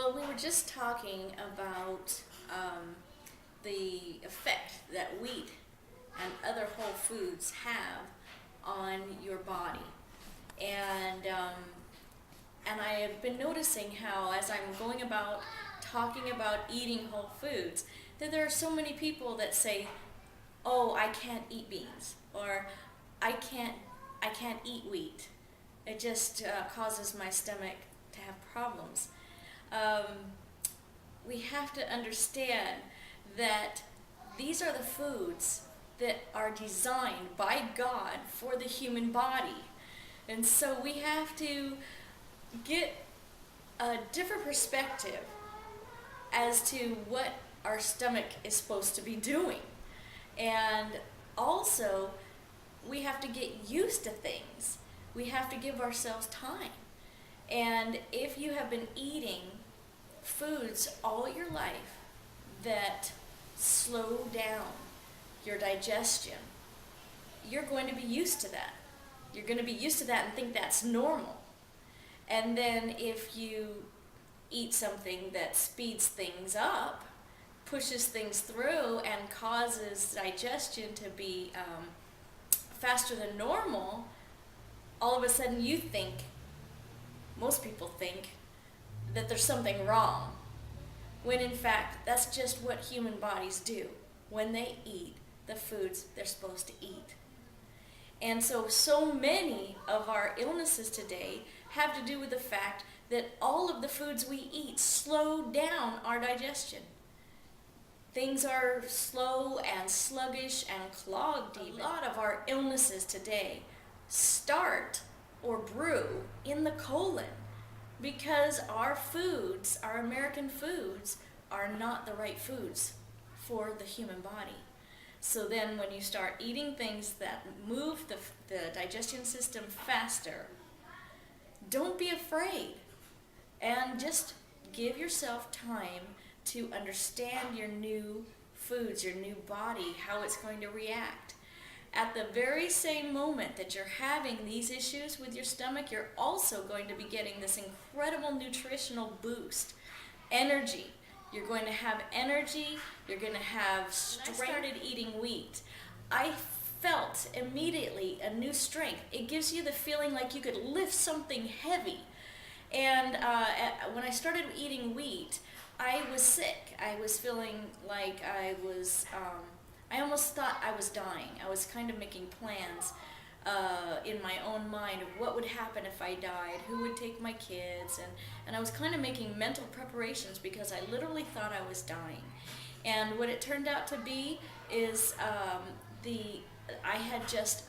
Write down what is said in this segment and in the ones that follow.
Well, we were just talking about the effect that wheat and other whole foods have on your body. And, um, and I have been noticing how, as I'm going about talking about eating whole foods, that there are so many people that say, "Oh, I can't eat beans," or I can't eat wheat. It just causes my stomach to have problems." Um, we have to understand that these are the foods that are designed by God for the human body. And so we have to get a different perspective as to what our stomach is supposed to be doing. And also, we have to get used to things. We have to give ourselves time. And if you have been eating foods all your life that slow down your digestion, you're going to be used to that. You're going to be used to that and think that's normal. And then if you eat something that speeds things up, pushes things through, and causes digestion to be faster than normal, all of a sudden you think, most people think, that there's something wrong. When in fact, that's just what human bodies do when they eat the foods they're supposed to eat. And so many of our illnesses today have to do with the fact that all of the foods we eat slow down our digestion. Things are slow and sluggish and clogged. A lot of our illnesses today start or brew in the colon because our foods, our American foods, are not the right foods for the human body. So then when you start eating things that move the digestion system faster, don't be afraid and just give yourself time to understand your new foods, your new body, how it's going to react. At the very same moment that you're having these issues with your stomach, you're also going to be getting this incredible nutritional boost, energy. You're going to have energy, you're going to have strength. When I started eating wheat, I felt immediately a new strength. It gives you the feeling like you could lift something heavy. And when I started eating wheat, I was sick. I was feeling like I almost thought I was dying. I was kind of making plans in my own mind of what would happen if I died, who would take my kids, and I was kind of making mental preparations because I literally thought I was dying. And what it turned out to be is I had just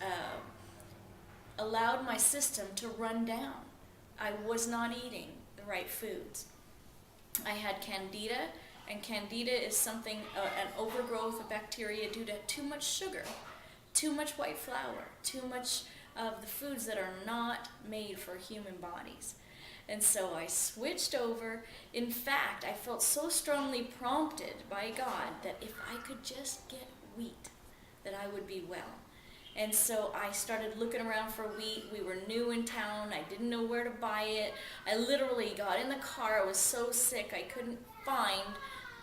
allowed my system to run down. I was not eating the right foods. I had candida, and candida is something, an overgrowth of bacteria due to too much sugar, too much white flour, too much of the foods that are not made for human bodies. And so I switched over. In fact, I felt so strongly prompted by God that if I could just get wheat, that I would be well. And so I started looking around for wheat. We were new in town. I didn't know where to buy it. I literally got in the car. I was so sick I couldn't find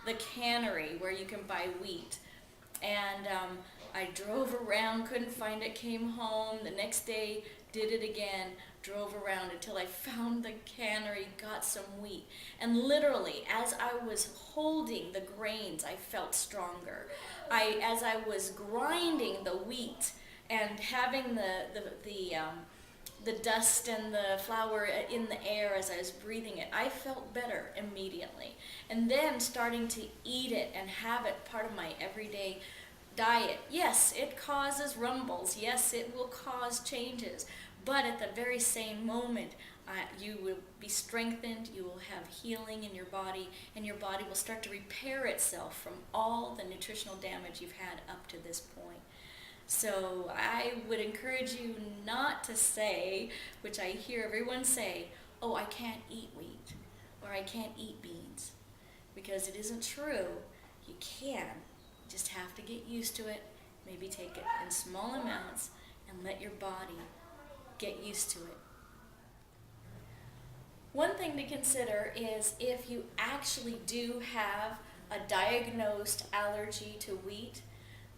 the cannery where you can buy wheat. And I drove around, couldn't find it, came home. The next day, did it again, drove around until I found the cannery, got some wheat. And literally, as I was holding the grains, I felt stronger. As I was grinding the wheat and having the dust and the flour in the air as I was breathing it, I felt better immediately. And then starting to eat it and have it part of my everyday diet. Yes, it causes rumbles. Yes, it will cause changes. But at the very same moment, you will be strengthened, you will have healing in your body, and your body will start to repair itself from all the nutritional damage you've had up to this point. So I would encourage you not to say, which I hear everyone say, "Oh, I can't eat wheat," or "I can't eat beans," because it isn't true. You can. You just have to get used to it, maybe take it in small amounts, and let your body get used to it. One thing to consider is if you actually do have a diagnosed allergy to wheat,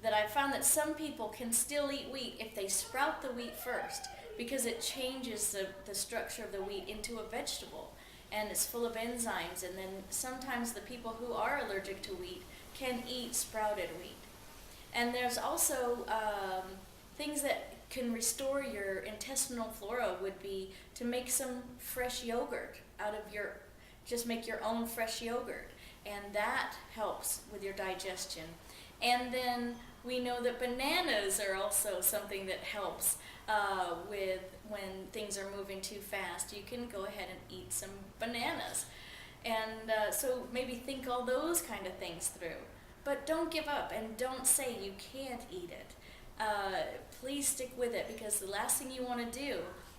that I found that some people can still eat wheat if they sprout the wheat first, because it changes the structure of the wheat into a vegetable, and it's full of enzymes. And then sometimes the people who are allergic to wheat can eat sprouted wheat. And there's also things that can restore your intestinal flora would be to make some fresh yogurt just make your own fresh yogurt, and that helps with your digestion. And then we know that bananas are also something that helps with when things are moving too fast. You can go ahead and eat some bananas. And so maybe think all those kind of things through. But don't give up and don't say you can't eat it. Please stick with it, because the last thing you want to do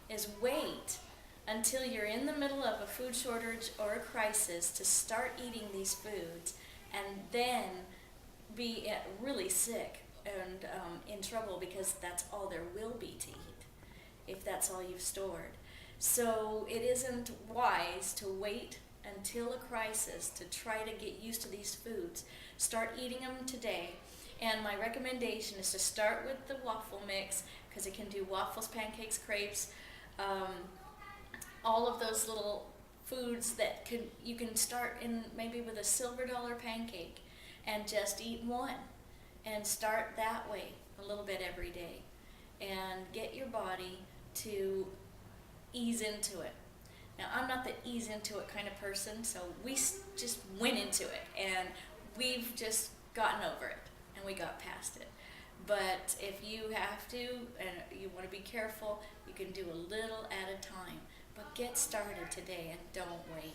is wait until you're in the middle of a food shortage or a crisis to start eating these foods, and then be really sick and in trouble, because that's all there will be to eat if that's all you've stored. So it isn't wise to wait until a crisis to try to get used to these foods. Start eating them today. And my recommendation is to start with the waffle mix, because it can do waffles, pancakes, crepes, all of those little foods that you can start in maybe with a silver dollar pancake and just eat one, and start that way a little bit every day and get your body to ease into it. Now, I'm not the ease into it kind of person, so we just went into it and we've just gotten over it and we got past it. But if you have to and you want to be careful, you can do a little at a time. But get started today and don't wait.